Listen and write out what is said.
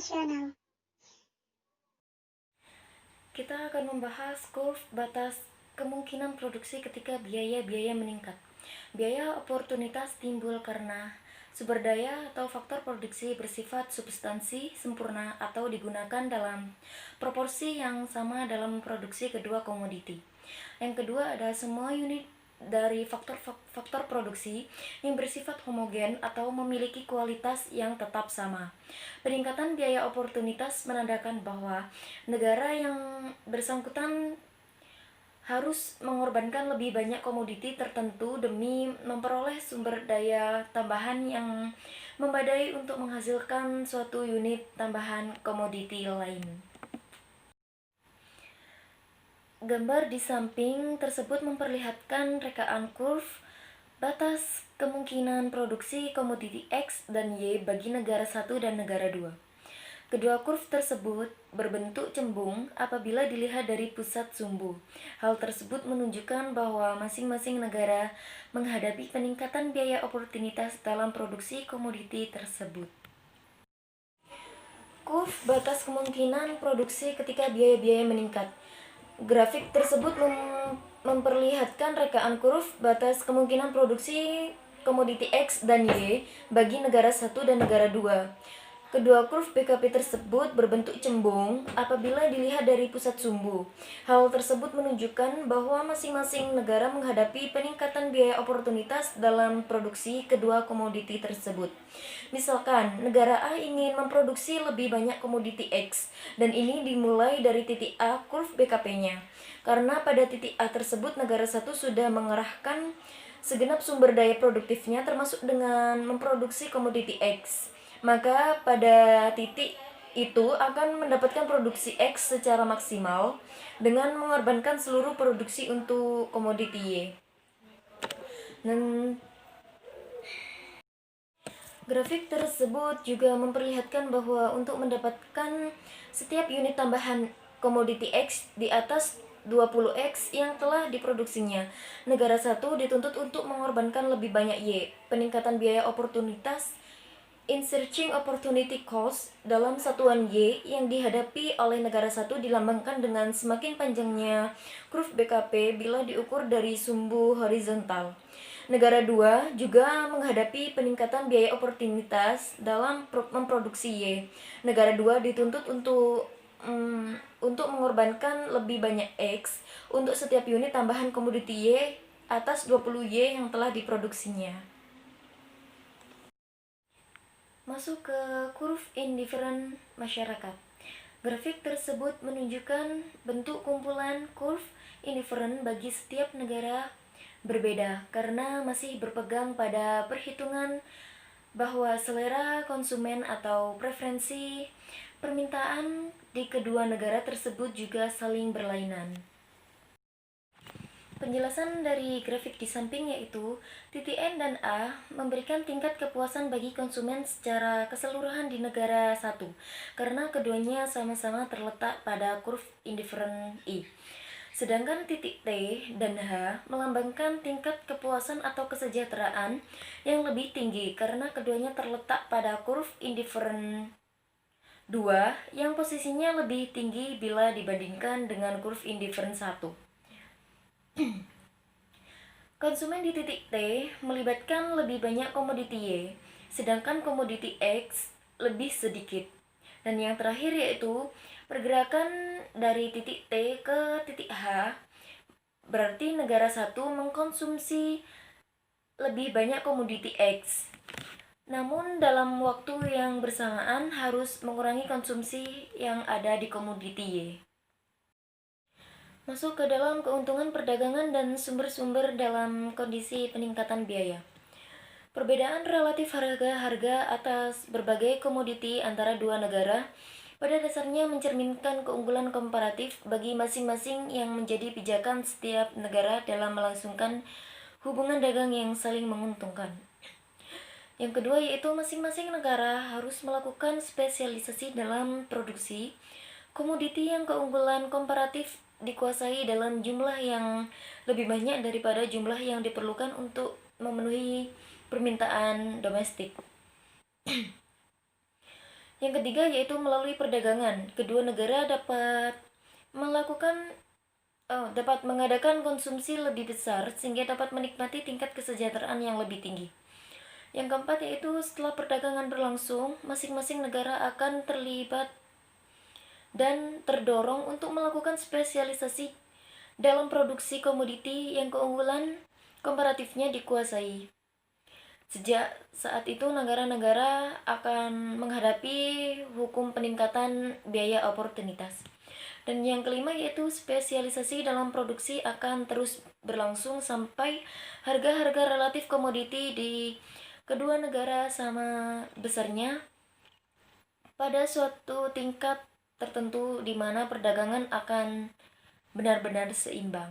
nasional. Kita akan membahas kurva batas kemungkinan produksi ketika biaya-biaya meningkat. Biaya oportunitas timbul karena sumber daya atau faktor produksi bersifat substansi sempurna atau digunakan dalam proporsi yang sama dalam produksi kedua komoditi. Yang kedua adalah semua unit dari faktor produksi yang bersifat homogen atau memiliki kualitas yang tetap sama. Peningkatan biaya oportunitas menandakan bahwa negara yang bersangkutan harus mengorbankan lebih banyak komoditi tertentu demi memperoleh sumber daya tambahan yang memadai untuk menghasilkan suatu unit tambahan komoditi lain. Gambar di samping tersebut memperlihatkan rekaan kurva batas kemungkinan produksi komoditi X dan Y bagi negara 1 dan negara 2. Kedua kurva tersebut berbentuk cembung apabila dilihat dari pusat sumbu. Hal tersebut menunjukkan bahwa masing-masing negara menghadapi peningkatan biaya oportunitas dalam produksi komoditi tersebut. Kurva batas kemungkinan produksi ketika biaya-biaya meningkat. Grafik tersebut memperlihatkan rekaan kurva batas kemungkinan produksi komoditi X dan Y bagi negara 1 dan negara 2. Kedua kurva BKP tersebut berbentuk cembung apabila dilihat dari pusat sumbu. Hal tersebut menunjukkan bahwa masing-masing negara menghadapi peningkatan biaya oportunitas dalam produksi kedua komoditi tersebut. Misalkan, negara A ingin memproduksi lebih banyak komoditi X, dan ini dimulai dari titik A kurva BKP-nya. Karena pada titik A tersebut negara satu sudah mengerahkan segenap sumber daya produktifnya termasuk dengan memproduksi komoditi X. Maka pada titik itu akan mendapatkan produksi X secara maksimal dengan mengorbankan seluruh produksi untuk komoditi Y. Dan grafik tersebut juga memperlihatkan bahwa untuk mendapatkan setiap unit tambahan komoditi X di atas 20X yang telah diproduksinya, negara satu dituntut untuk mengorbankan lebih banyak Y. Peningkatan biaya oportunitas in searching opportunity cost dalam satuan Y yang dihadapi oleh negara satu dilambangkan dengan semakin panjangnya kurva BKP bila diukur dari sumbu horizontal. Negara 2 juga menghadapi peningkatan biaya oportunitas dalam memproduksi Y. Negara 2 dituntut untuk mengorbankan lebih banyak X untuk setiap unit tambahan komoditi Y atas 20Y yang telah diproduksinya. Masuk ke kurva indifferent masyarakat. Grafik tersebut menunjukkan bentuk kumpulan kurva indifferent bagi setiap negara berbeda karena masih berpegang pada perhitungan bahwa selera konsumen atau preferensi permintaan di kedua negara tersebut juga saling berlainan. Penjelasan dari grafik di samping yaitu titik N dan A memberikan tingkat kepuasan bagi konsumen secara keseluruhan di negara satu karena keduanya sama-sama terletak pada kurva indifferent I. Sedangkan titik T dan H melambangkan tingkat kepuasan atau kesejahteraan yang lebih tinggi karena keduanya terletak pada kurva indifferent 2 yang posisinya lebih tinggi bila dibandingkan dengan kurva indifferent 1. Konsumen di titik T melibatkan lebih banyak komoditi Y, sedangkan komoditi X lebih sedikit. Dan yang terakhir yaitu pergerakan dari titik T ke titik H, berarti negara satu mengkonsumsi lebih banyak komoditi X. Namun dalam waktu yang bersamaan harus mengurangi konsumsi yang ada di komoditi Y. Masuk ke dalam keuntungan perdagangan dan sumber-sumber dalam kondisi peningkatan biaya. Perbedaan relatif harga atas berbagai komoditi antara dua negara pada dasarnya mencerminkan keunggulan komparatif bagi masing-masing yang menjadi pijakan setiap negara dalam melangsungkan hubungan dagang yang saling menguntungkan. Yang kedua yaitu masing-masing negara harus melakukan spesialisasi dalam produksi komoditi yang keunggulan komparatif dikuasai dalam jumlah yang lebih banyak daripada jumlah yang diperlukan untuk memenuhi permintaan domestik. Yang ketiga yaitu melalui perdagangan. Kedua negara dapat mengadakan konsumsi lebih besar sehingga dapat menikmati tingkat kesejahteraan yang lebih tinggi. Yang keempat yaitu setelah perdagangan berlangsung, masing-masing negara akan terlibat dan terdorong untuk melakukan spesialisasi dalam produksi komoditi yang keunggulan komparatifnya dikuasai. Sejak saat itu negara-negara akan menghadapi hukum peningkatan biaya oportunitas. Dan yang kelima yaitu spesialisasi dalam produksi akan terus berlangsung sampai harga-harga relatif komoditi di kedua negara sama besarnya pada suatu tingkat tertentu di mana perdagangan akan benar-benar seimbang.